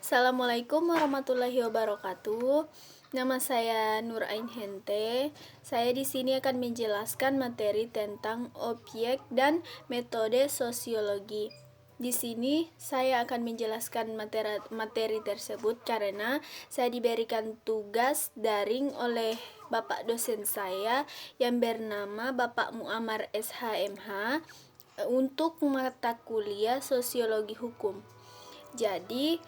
Assalamualaikum warahmatullahi wabarakatuh. Nama saya Nur Ain Hente. Saya di sini akan menjelaskan materi tentang objek dan metode sosiologi. Di sini saya akan menjelaskan materi tersebut karena saya diberikan tugas daring oleh Bapak dosen saya yang bernama Bapak Muammar SHMH untuk mata kuliah Sosiologi Hukum. Jadi,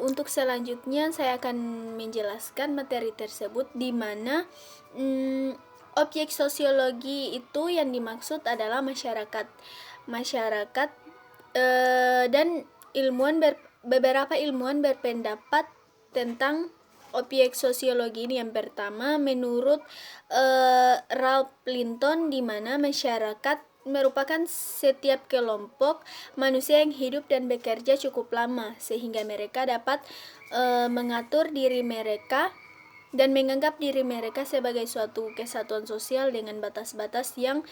untuk selanjutnya saya akan menjelaskan materi tersebut di mana objek sosiologi itu yang dimaksud adalah masyarakat. Masyarakat dan beberapa ilmuwan berpendapat tentang objek sosiologi ini. Yang pertama, menurut Ralph Linton, di mana masyarakat merupakan setiap kelompok manusia yang hidup dan bekerja cukup lama sehingga mereka dapat mengatur diri mereka dan menganggap diri mereka sebagai suatu kesatuan sosial dengan batas-batas yang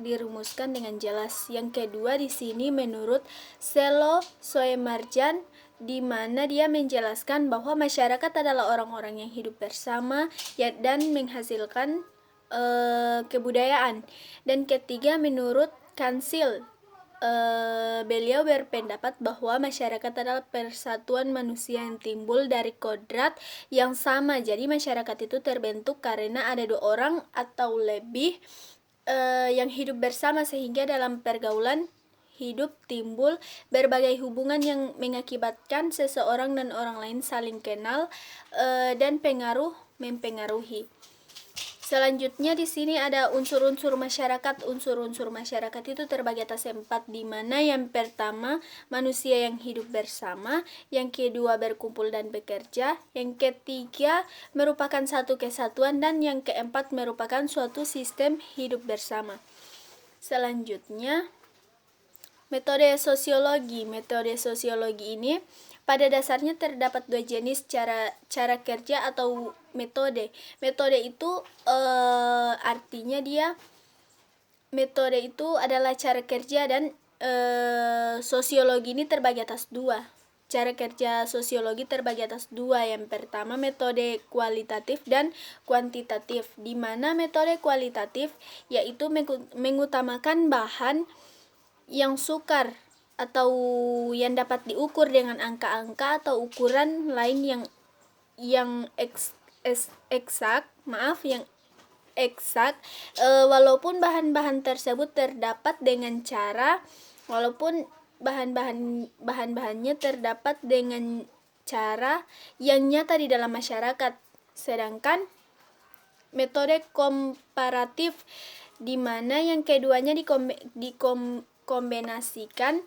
dirumuskan dengan jelas. Yang kedua di sini menurut Selo Soemarjan, di mana dia menjelaskan bahwa masyarakat adalah orang-orang yang hidup bersama dan menghasilkan kebudayaan. Dan ketiga menurut Kansil, beliau berpendapat bahwa masyarakat adalah persatuan manusia yang timbul dari kodrat yang sama. Jadi masyarakat itu terbentuk karena ada dua orang atau lebih yang hidup bersama sehingga dalam pergaulan hidup timbul berbagai hubungan yang mengakibatkan seseorang dan orang lain saling kenal dan mempengaruhi. Selanjutnya di sini ada unsur-unsur masyarakat. Unsur-unsur masyarakat itu terbagi atas 4, di mana yang pertama manusia yang hidup bersama, yang kedua berkumpul dan bekerja, yang ketiga merupakan satu kesatuan, dan yang keempat merupakan suatu sistem hidup bersama. Selanjutnya metode sosiologi. Metode sosiologi ini pada dasarnya terdapat dua jenis cara kerja atau metode. Metode itu artinya metode itu adalah cara kerja, dan sosiologi ini terbagi atas dua. Cara kerja sosiologi terbagi atas dua. Yang pertama metode kualitatif dan kuantitatif, di mana metode kualitatif yaitu mengutamakan bahan yang sukar atau yang dapat diukur dengan angka-angka atau ukuran lain yang eksak, walaupun bahan-bahan tersebut terdapat dengan cara bahan-bahannya terdapat dengan cara yang nyata di dalam masyarakat. Sedangkan metode komparatif, di mana yang keduanya dikombinasikan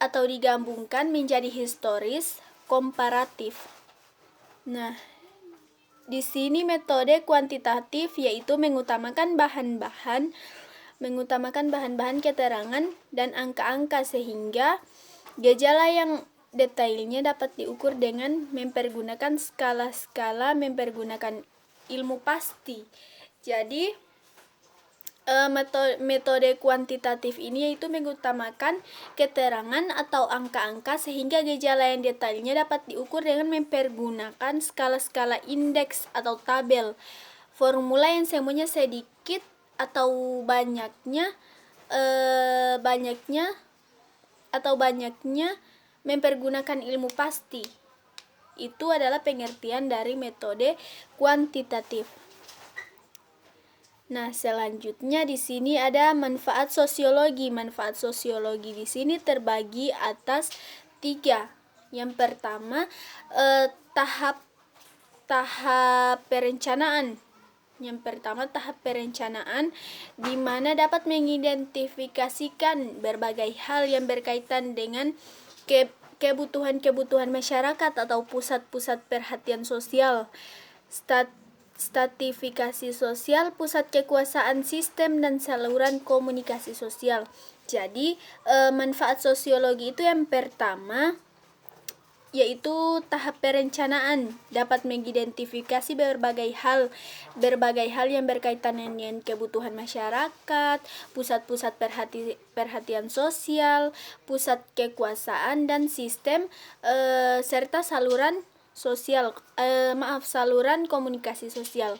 atau digabungkan menjadi historis komparatif. Nah, di sini metode kuantitatif yaitu mengutamakan bahan-bahan keterangan dan angka-angka sehingga gejala yang detailnya dapat diukur dengan mempergunakan skala-skala, mempergunakan ilmu pasti. Jadi metode kuantitatif ini yaitu mengutamakan keterangan atau angka-angka sehingga gejala yang detailnya dapat diukur dengan mempergunakan skala-skala indeks atau tabel. Formula yang semuanya sedikit atau banyaknya mempergunakan ilmu pasti. Itu adalah pengertian dari metode kuantitatif. Nah, selanjutnya di sini ada manfaat sosiologi. Manfaat sosiologi di sini terbagi atas 3. Yang pertama, tahap perencanaan. Yang pertama, tahap perencanaan, di mana dapat mengidentifikasikan berbagai hal yang berkaitan dengan kebutuhan masyarakat atau pusat-pusat perhatian sosial. Stratifikasi sosial, pusat kekuasaan, sistem dan saluran komunikasi sosial. Jadi manfaat sosiologi itu yang pertama yaitu tahap perencanaan, dapat mengidentifikasi berbagai hal yang berkaitan dengan kebutuhan masyarakat, pusat-pusat perhatian sosial, pusat kekuasaan dan sistem serta saluran komunikasi sosial.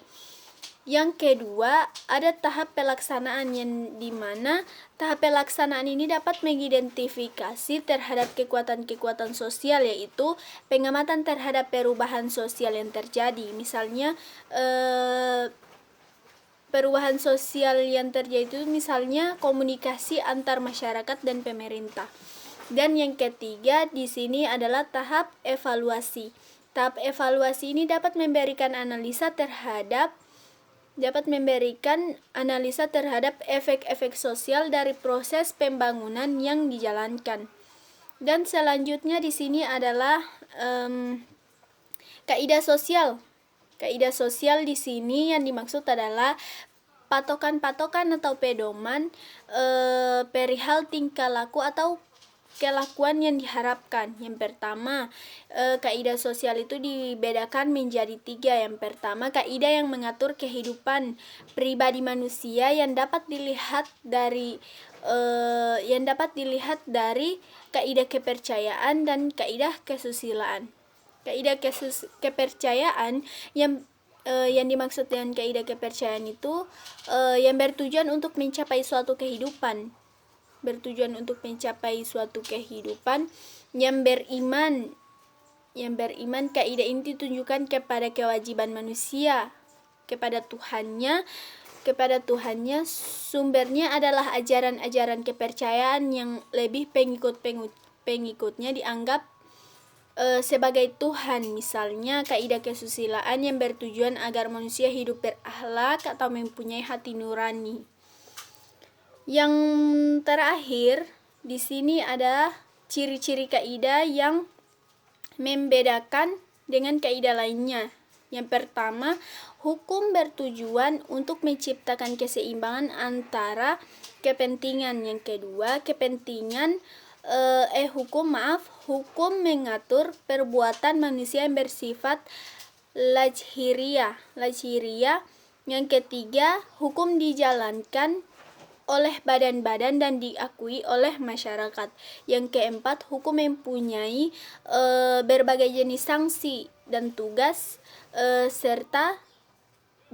Yang kedua, ada tahap pelaksanaan, yang dimana tahap pelaksanaan ini dapat mengidentifikasi terhadap kekuatan-kekuatan sosial, yaitu pengamatan terhadap perubahan sosial yang terjadi. Misalnya perubahan sosial yang terjadi itu misalnya komunikasi antar masyarakat dan pemerintah. Dan yang ketiga di sini adalah tahap evaluasi. Tahap evaluasi ini dapat memberikan analisa terhadap efek-efek sosial dari proses pembangunan yang dijalankan. Dan selanjutnya di sini adalah kaidah sosial. Kaidah sosial di sini yang dimaksud adalah patokan-patokan atau pedoman perihal tingkah laku atau kelakuan yang diharapkan. Yang pertama, kaidah sosial itu dibedakan menjadi 3. Yang pertama, kaidah yang mengatur kehidupan pribadi manusia yang dapat dilihat dari kaidah kepercayaan dan kaidah kesusilaan. Kaidah kepercayaan yang dimaksud dengan kaidah kepercayaan itu yang bertujuan untuk mencapai suatu kehidupan. Yang beriman kaidah ini ditunjukkan kepada kewajiban manusia kepada Tuhannya. Sumbernya adalah ajaran-ajaran kepercayaan yang lebih pengikutnya dianggap sebagai Tuhan. Misalnya kaidah kesusilaan yang bertujuan agar manusia hidup berakhlak atau mempunyai hati nurani. Yang terakhir di sini ada ciri-ciri kaidah yang membedakan dengan kaidah lainnya. Yang pertama, hukum bertujuan untuk menciptakan keseimbangan antara kepentingan. Yang kedua, hukum mengatur perbuatan manusia yang bersifat lahiriah. Yang ketiga, hukum dijalankan oleh badan-badan dan diakui oleh masyarakat. Yang keempat, hukum mempunyai berbagai jenis sanksi dan tugas serta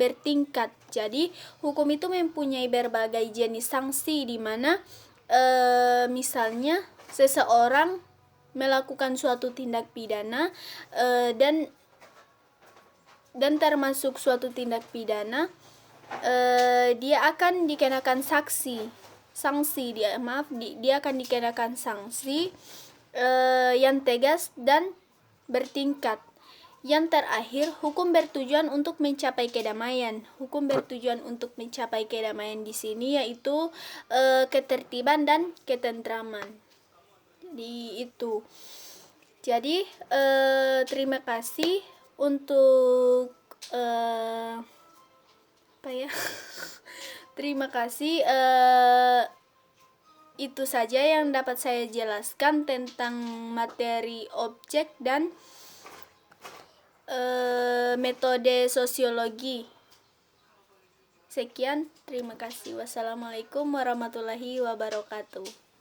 bertingkat. Jadi, hukum itu mempunyai berbagai jenis sanksi, di mana misalnya seseorang melakukan suatu tindak pidana dan termasuk suatu tindak pidana dia akan dikenakan dia akan dikenakan sanksi yang tegas dan bertingkat. Yang terakhir, hukum bertujuan untuk mencapai kedamaian. Hukum bertujuan untuk mencapai kedamaian di sini yaitu ketertiban dan ketentraman. Jadi terima kasih untuk terima kasih. Itu saja yang dapat saya jelaskan tentang materi objek dan metode sosiologi. Sekian, terima kasih. Wassalamualaikum warahmatullahi wabarakatuh.